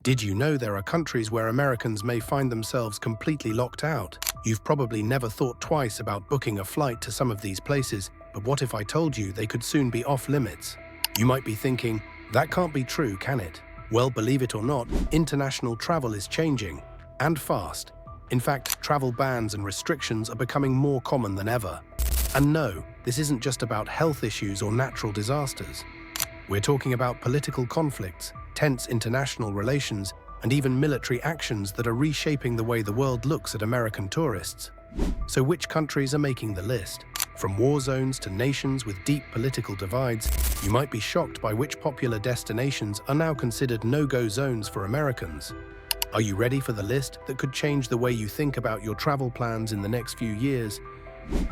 Did you know there are countries where Americans may find themselves completely locked out? You've probably never thought twice about booking a flight to some of these places, but what if I told you they could soon be off limits? You might be thinking, that can't be true, can it? Well, believe it or not, international travel is changing, and fast. In fact, travel bans and restrictions are becoming more common than ever. And no, this isn't just about health issues or natural disasters. We're talking about political conflicts, tense international relations, and even military actions that are reshaping the way the world looks at American tourists. So which countries are making the list? From war zones to nations with deep political divides, you might be shocked by which popular destinations are now considered no-go zones for Americans. Are you ready for the list that could change the way you think about your travel plans in the next few years?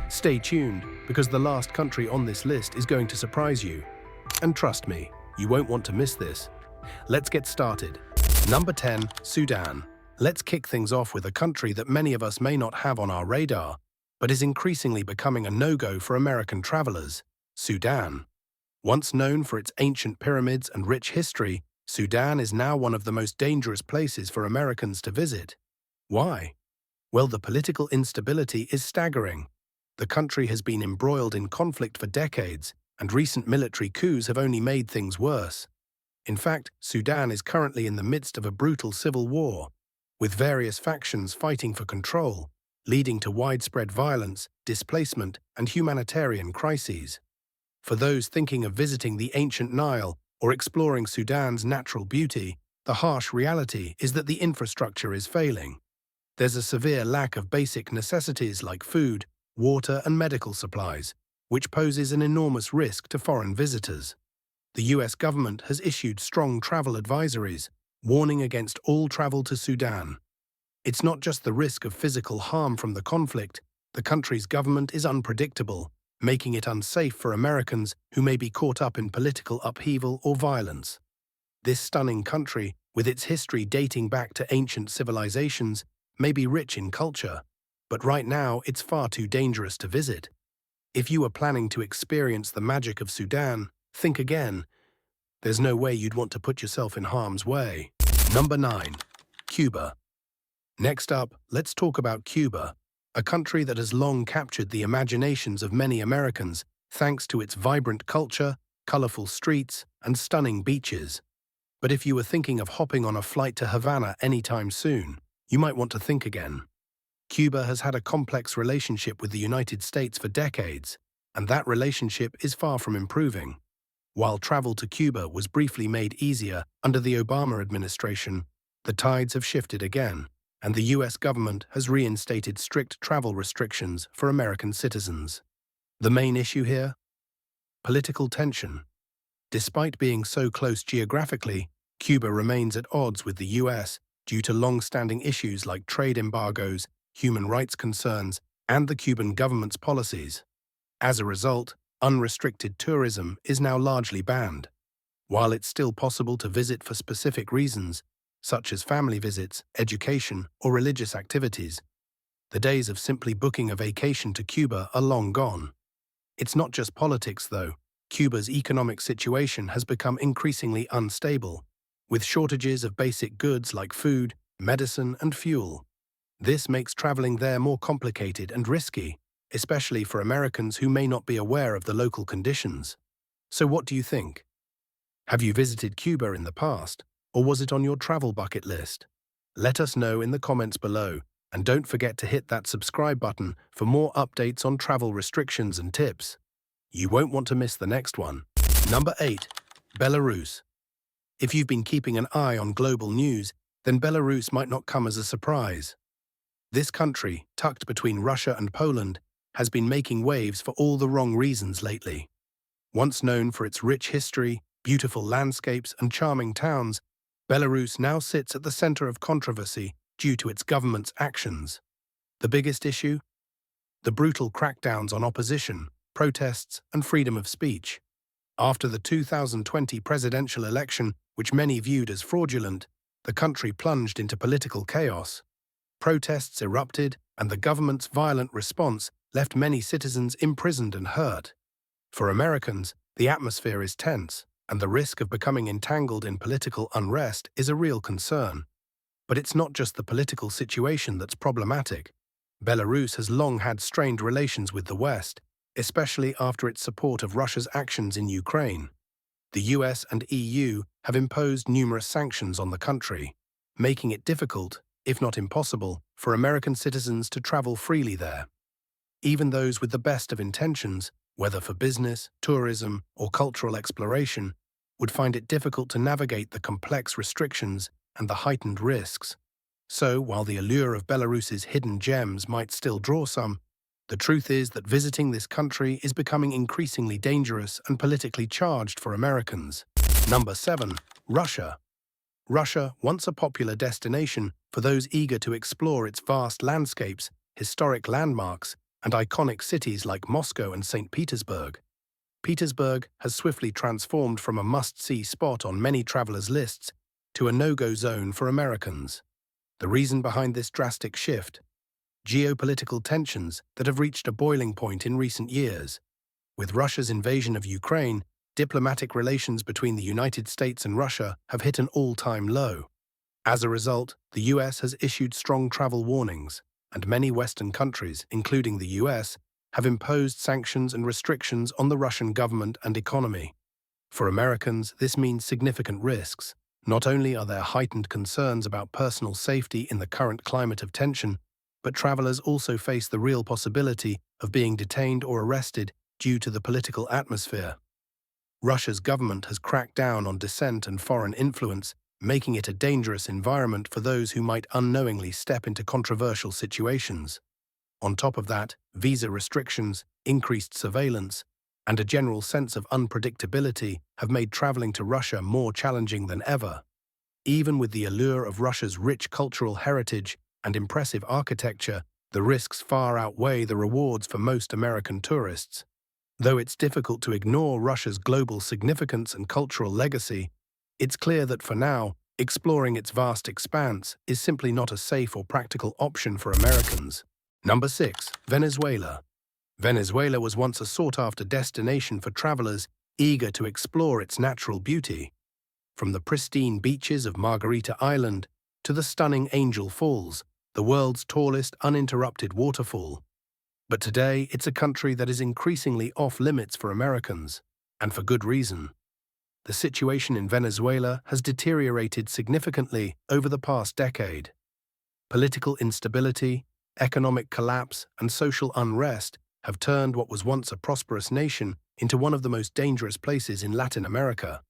Stay tuned, because the last country on this list is going to surprise you. And trust me, you won't want to miss this. Let's get started. Number 10, Sudan. Let's kick things off with a country that many of us may not have on our radar, but is increasingly becoming a no-go for American travelers: Sudan. Once known for its ancient pyramids and rich history, Sudan is now one of the most dangerous places for Americans to visit. Why? Well, the political instability is staggering. The country has been embroiled in conflict for decades, and recent military coups have only made things worse. In fact, Sudan is currently in the midst of a brutal civil war, with various factions fighting for control, leading to widespread violence, displacement, and humanitarian crises. For those thinking of visiting the ancient Nile or exploring Sudan's natural beauty, the harsh reality is that the infrastructure is failing. There's a severe lack of basic necessities like food, water, and medical supplies, which poses an enormous risk to foreign visitors. The US government has issued strong travel advisories, warning against all travel to Sudan. It's not just the risk of physical harm from the conflict. The country's government is unpredictable, making it unsafe for Americans who may be caught up in political upheaval or violence. This stunning country, with its history dating back to ancient civilizations, may be rich in culture, but right now it's far too dangerous to visit. If you are planning to experience the magic of Sudan, think again. There's no way you'd want to put yourself in harm's way. Number 9. Cuba. Next up, let's talk about Cuba, a country that has long captured the imaginations of many Americans thanks to its vibrant culture, colorful streets, and stunning beaches. But if you were thinking of hopping on a flight to Havana anytime soon, you might want to think again. Cuba has had a complex relationship with the United States for decades, and that relationship is far from improving. While travel to Cuba was briefly made easier under the Obama administration, the tides have shifted again, and the US government has reinstated strict travel restrictions for American citizens. The main issue here? Political tension. Despite being so close geographically, Cuba remains at odds with the US due to long-standing issues like trade embargoes, human rights concerns, and the Cuban government's policies. As a result, unrestricted tourism is now largely banned. While it's still possible to visit for specific reasons, such as family visits, education, or religious activities, the days of simply booking a vacation to Cuba are long gone. It's not just politics, though. Cuba's economic situation has become increasingly unstable, with shortages of basic goods like food, medicine, and fuel. This makes traveling there more complicated and risky, especially for Americans who may not be aware of the local conditions. So what do you think? Have you visited Cuba in the past, or was it on your travel bucket list? Let us know in the comments below, and don't forget to hit that subscribe button for more updates on travel restrictions and tips. You won't want to miss the next one. Number 8. Belarus. If you've been keeping an eye on global news, then Belarus might not come as a surprise. This country, tucked between Russia and Poland, has been making waves for all the wrong reasons lately. Once known for its rich history, beautiful landscapes, and charming towns, Belarus now sits at the center of controversy due to its government's actions. The biggest issue? The brutal crackdowns on opposition, protests, and freedom of speech. After the 2020 presidential election, which many viewed as fraudulent, the country plunged into political chaos. Protests erupted, and the government's violent response left many citizens imprisoned and hurt. For Americans, the atmosphere is tense. and the risk of becoming entangled in political unrest is a real concern. But it's not just the political situation that's problematic. Belarus has long had strained relations with the West, especially after its support of Russia's actions in Ukraine. The US and EU have imposed numerous sanctions on the country, making it difficult, if not impossible, for American citizens to travel freely there. Even those with the best of intentions, whether for business, tourism, or cultural exploration, would find it difficult to navigate the complex restrictions and the heightened risks. So, while the allure of Belarus's hidden gems might still draw some, the truth is that visiting this country is becoming increasingly dangerous and politically charged for Americans. Number 7. Russia. Russia, once a popular destination for those eager to explore its vast landscapes, historic landmarks, and iconic cities like Moscow and St. Petersburg. Petersburg has swiftly transformed from a must-see spot on many travelers' lists to a no-go zone for Americans. The reason behind this drastic shift? Geopolitical tensions that have reached a boiling point in recent years. With Russia's invasion of Ukraine, diplomatic relations between the United States and Russia have hit an all-time low. As a result, the US has issued strong travel warnings, and many Western countries, including the US, have imposed sanctions and restrictions on the Russian government and economy. For Americans, this means significant risks. Not only are there heightened concerns about personal safety in the current climate of tension, but travelers also face the real possibility of being detained or arrested due to the political atmosphere. Russia's government has cracked down on dissent and foreign influence, making it a dangerous environment for those who might unknowingly step into controversial situations. On top of that, visa restrictions, increased surveillance, and a general sense of unpredictability have made traveling to Russia more challenging than ever. Even with the allure of Russia's rich cultural heritage and impressive architecture, the risks far outweigh the rewards for most American tourists. Though it's difficult to ignore Russia's global significance and cultural legacy, it's clear that for now, exploring its vast expanse is simply not a safe or practical option for Americans. Number 6. Venezuela. Venezuela was once a sought-after destination for travelers eager to explore its natural beauty. From the pristine beaches of Margarita Island to the stunning Angel Falls, the world's tallest uninterrupted waterfall. But today, it's a country that is increasingly off-limits for Americans, and for good reason. The situation in Venezuela has deteriorated significantly over the past decade. Political instability, economic collapse, and social unrest have turned what was once a prosperous nation into one of the most dangerous places in Latin America.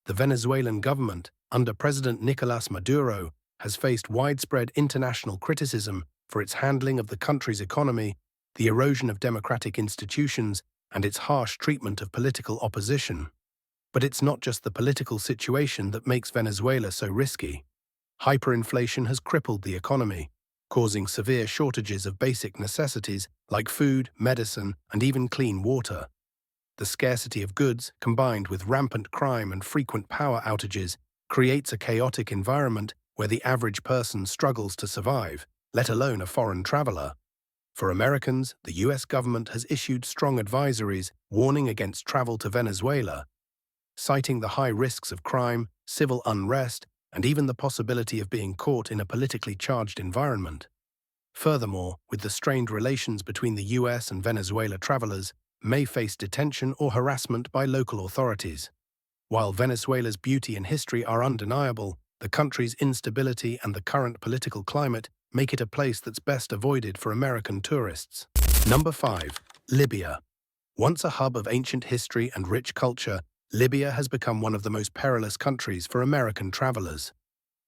The Venezuelan government, under President Nicolás Maduro, has faced widespread international criticism for its handling of the country's economy, the erosion of democratic institutions, and its harsh treatment of political opposition. But it's not just the political situation that makes Venezuela so risky. Hyperinflation has crippled the economy, causing severe shortages of basic necessities like food, medicine, and even clean water. The scarcity of goods, combined with rampant crime and frequent power outages, creates a chaotic environment where the average person struggles to survive, let alone a foreign traveler. For Americans, the US government has issued strong advisories warning against travel to Venezuela, citing the high risks of crime, civil unrest, and even the possibility of being caught in a politically charged environment. Furthermore, with the strained relations between the US and Venezuela, travelers may face detention or harassment by local authorities. While Venezuela's beauty and history are undeniable, the country's instability and the current political climate make it a place that's best avoided for American tourists. Number 5. Libya. Once a hub of ancient history and rich culture, Libya has become one of the most perilous countries for American travelers.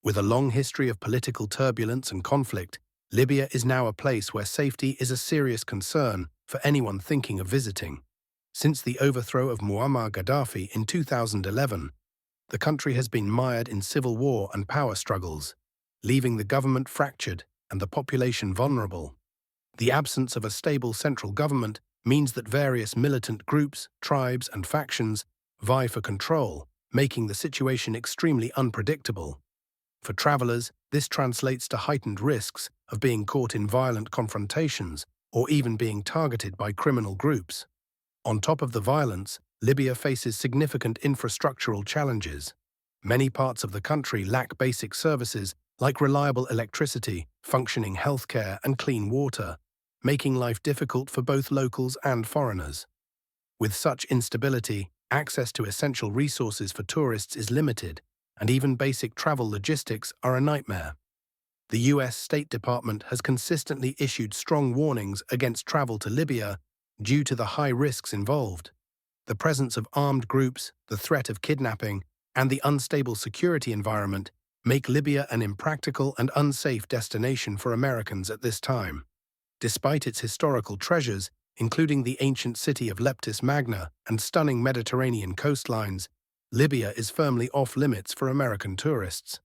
With a long history of political turbulence and conflict, Libya is now a place where safety is a serious concern for anyone thinking of visiting. Since the overthrow of Muammar Gaddafi in 2011, the country has been mired in civil war and power struggles, leaving the government fractured and the population vulnerable. The absence of a stable central government means that various militant groups, tribes, and factions vie for control, making the situation extremely unpredictable. For travelers, this translates to heightened risks of being caught in violent confrontations or even being targeted by criminal groups. On top of the violence, Libya faces significant infrastructural challenges. Many parts of the country lack basic services like reliable electricity, functioning healthcare, and clean water, making life difficult for both locals and foreigners. With such instability, access to essential resources for tourists is limited, and even basic travel logistics are a nightmare. The US State Department has consistently issued strong warnings against travel to Libya due to the high risks involved. The presence of armed groups, the threat of kidnapping, and the unstable security environment make Libya an impractical and unsafe destination for Americans at this time. Despite its historical treasures, including the ancient city of Leptis Magna and stunning Mediterranean coastlines, Libya is firmly off-limits for American tourists.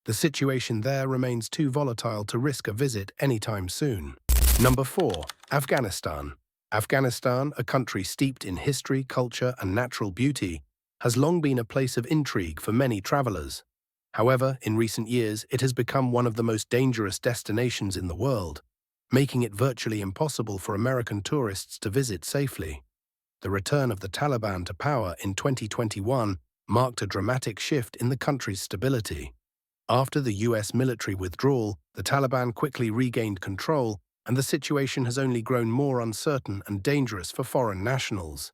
The situation there remains too volatile to risk a visit anytime soon. Number 4. Afghanistan. Afghanistan, a country steeped in history, culture, and natural beauty, has long been a place of intrigue for many travelers. However, in recent years, it has become one of the most dangerous destinations in the world, making it virtually impossible for American tourists to visit safely. The return of the Taliban to power in 2021 marked a dramatic shift in the country's stability. After the US military withdrawal, the Taliban quickly regained control, and the situation has only grown more uncertain and dangerous for foreign nationals.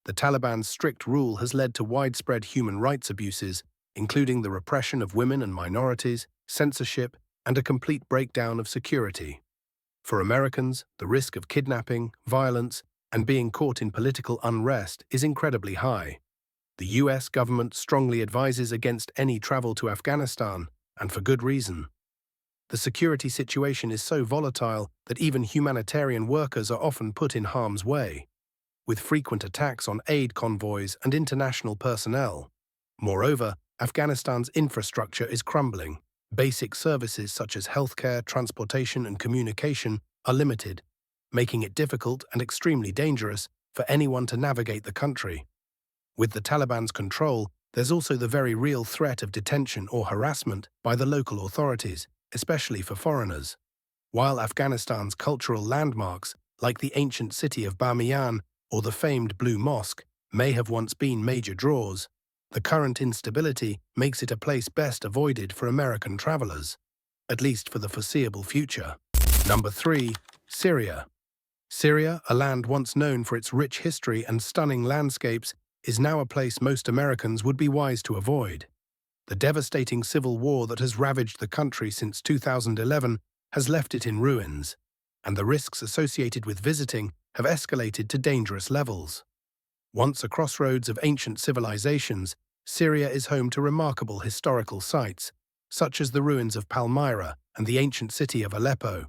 The Taliban's strict rule has led to widespread human rights abuses, including the repression of women and minorities, censorship, and a complete breakdown of security. For Americans, the risk of kidnapping, violence, and being caught in political unrest is incredibly high. The US government strongly advises against any travel to Afghanistan, and for good reason. The security situation is so volatile that even humanitarian workers are often put in harm's way, with frequent attacks on aid convoys and international personnel. Moreover, Afghanistan's infrastructure is crumbling. Basic services such as healthcare, transportation, and communication are limited, making it difficult and extremely dangerous for anyone to navigate the country. With the Taliban's control, there's also the very real threat of detention or harassment by the local authorities, especially for foreigners. While Afghanistan's cultural landmarks, like the ancient city of Bamiyan or the famed Blue Mosque, may have once been major draws, the current instability makes it a place best avoided for American travelers, at least for the foreseeable future. Number 3. Syria. Syria, a land once known for its rich history and stunning landscapes, is now a place most Americans would be wise to avoid. The devastating civil war that has ravaged the country since 2011 has left it in ruins, and the risks associated with visiting have escalated to dangerous levels. Once a crossroads of ancient civilizations, Syria is home to remarkable historical sites, such as the ruins of Palmyra and the ancient city of Aleppo.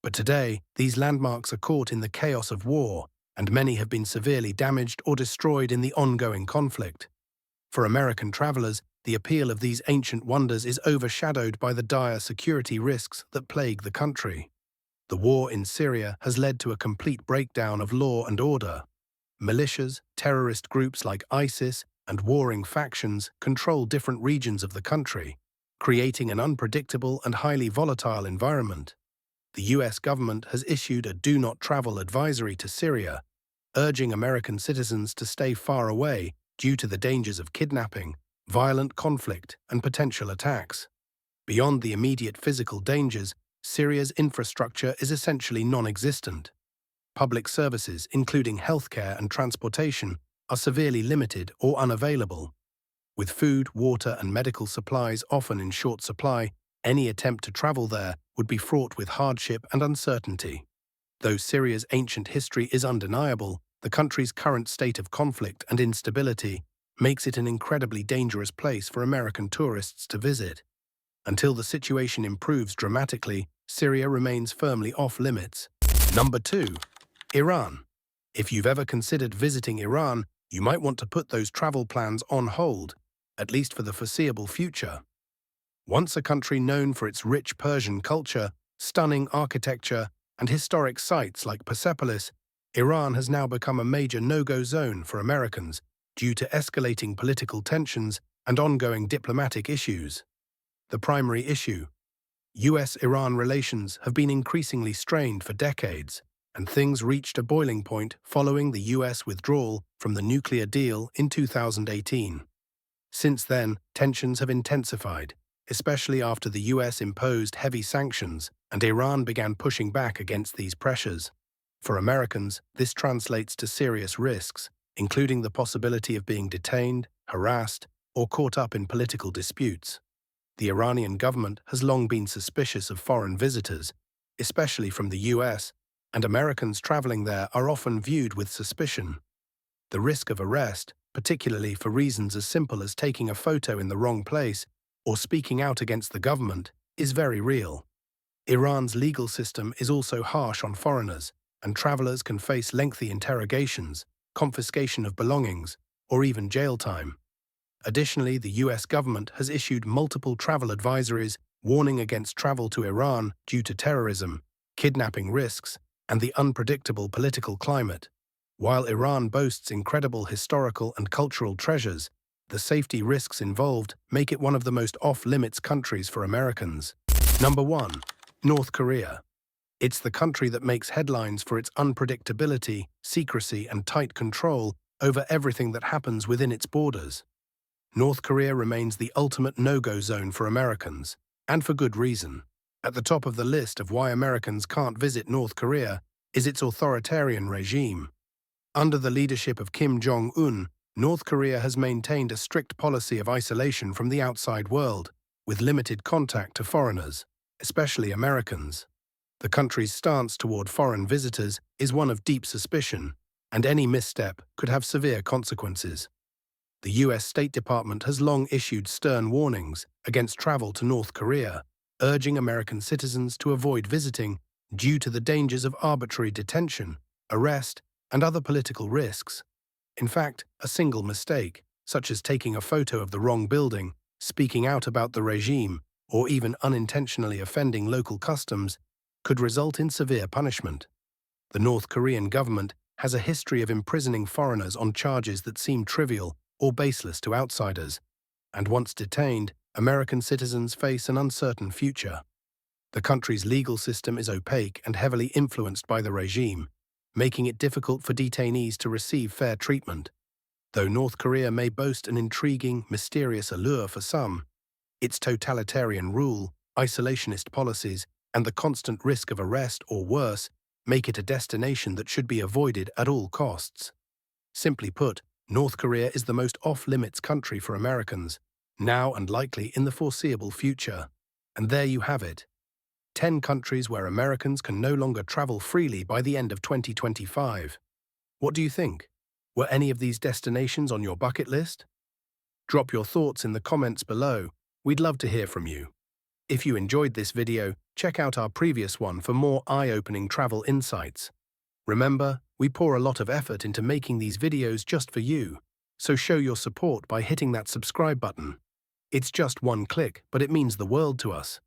But today, these landmarks are caught in the chaos of war, and many have been severely damaged or destroyed in the ongoing conflict. For American travelers, the appeal of these ancient wonders is overshadowed by the dire security risks that plague the country. The war in Syria has led to a complete breakdown of law and order. Militias, terrorist groups like ISIS, and warring factions control different regions of the country, creating an unpredictable and highly volatile environment. The US government has issued a do not travel advisory to Syria, urging American citizens to stay far away due to the dangers of kidnapping, violent conflict, and potential attacks. Beyond the immediate physical dangers, Syria's infrastructure is essentially non-existent. Public services, including healthcare and transportation, are severely limited or unavailable. With food, water, and medical supplies often in short supply, any attempt to travel there would be fraught with hardship and uncertainty. Though Syria's ancient history is undeniable, the country's current state of conflict and instability makes it an incredibly dangerous place for American tourists to visit. Until the situation improves dramatically, Syria remains firmly off-limits. Number 2. Iran. If you've ever considered visiting Iran, you might want to put those travel plans on hold, at least for the foreseeable future. Once a country known for its rich Persian culture, stunning architecture, and historic sites like Persepolis, Iran has now become a major no-go zone for Americans due to escalating political tensions and ongoing diplomatic issues. The primary issue: US-Iran relations have been increasingly strained for decades, and things reached a boiling point following the US withdrawal from the nuclear deal in 2018. Since then, tensions have intensified, especially after the US imposed heavy sanctions and Iran began pushing back against these pressures. For Americans, this translates to serious risks, including the possibility of being detained, harassed, or caught up in political disputes. The Iranian government has long been suspicious of foreign visitors, especially from the US, and Americans traveling there are often viewed with suspicion. The risk of arrest, particularly for reasons as simple as taking a photo in the wrong place or speaking out against the government, is very real. Iran's legal system is also harsh on foreigners, and travelers can face lengthy interrogations, confiscation of belongings, or even jail time. Additionally, the US government has issued multiple travel advisories warning against travel to Iran due to terrorism, kidnapping risks, and the unpredictable political climate. While Iran boasts incredible historical and cultural treasures, the safety risks involved make it one of the most off-limits countries for Americans. Number 1. North Korea. It's the country that makes headlines for its unpredictability, secrecy, and tight control over everything that happens within its borders. North Korea remains the ultimate no-go zone for Americans, and for good reason. At the top of the list of why Americans can't visit North Korea is its authoritarian regime. Under the leadership of Kim Jong-un, North Korea has maintained a strict policy of isolation from the outside world, with limited contact to foreigners, especially Americans. The country's stance toward foreign visitors is one of deep suspicion, and any misstep could have severe consequences. The US State Department has long issued stern warnings against travel to North Korea, urging American citizens to avoid visiting due to the dangers of arbitrary detention, arrest, and other political risks. In fact, a single mistake, such as taking a photo of the wrong building, speaking out about the regime, or even unintentionally offending local customs, could result in severe punishment. The North Korean government has a history of imprisoning foreigners on charges that seem trivial or baseless to outsiders, and once detained, American citizens face an uncertain future. The country's legal system is opaque and heavily influenced by the regime, making it difficult for detainees to receive fair treatment. Though North Korea may boast an intriguing, mysterious allure for some, its totalitarian rule, isolationist policies, and the constant risk of arrest or worse make it a destination that should be avoided at all costs. Simply put, North Korea is the most off-limits country for Americans, now and likely in the foreseeable future. And there you have it. 10 countries where Americans can no longer travel freely by the end of 2025. What do you think? Were any of these destinations on your bucket list? Drop your thoughts in the comments below. We'd love to hear from you. If you enjoyed this video, check out our previous one for more eye-opening travel insights. Remember, we pour a lot of effort into making these videos just for you, so show your support by hitting that subscribe button. It's just one click, but it means the world to us.